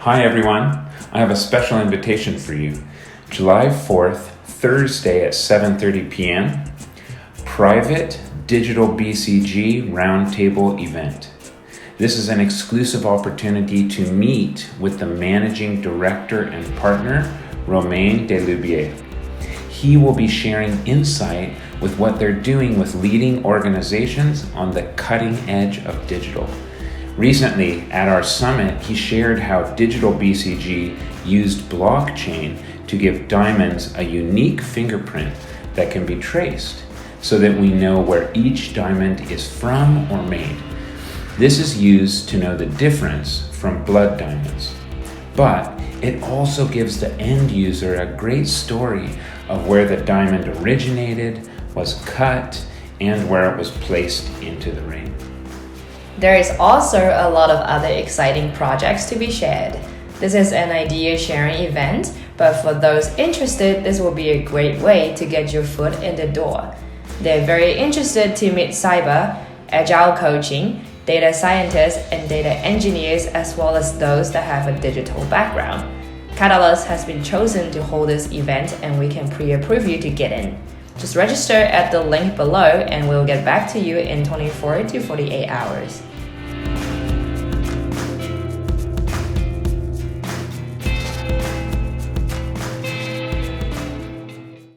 Hi everyone, I have a special invitation for you. July 4th, Thursday at 7:30 p.m., private DigitalBCG roundtable event. This is an exclusive opportunity to meet with the managing director and partner, Romain Deloitte. He will be sharing insight with what they're doing with leading organizations on the cutting edge of digital. Recently, at our summit, he shared how DigitalBCG used blockchain to give diamonds a unique fingerprint that can be traced so that we know where each diamond is from or made. This is used to know the difference from blood diamonds. But it also gives the end user a great story of where the diamond originated, was cut, and where it was placed into the ring. There is also a lot of other exciting projects to be shared. This is an idea sharing event, but for those interested, this will be a great way to get your foot in the door. They're very interested to meet cyber, agile coaching, data scientists, and data engineers, as well as those that have a digital background. Catalyst has been chosen to hold this event, and we can pre-approve you to get in. Just register at the link below and we'll get back to you in 24 to 48 hours.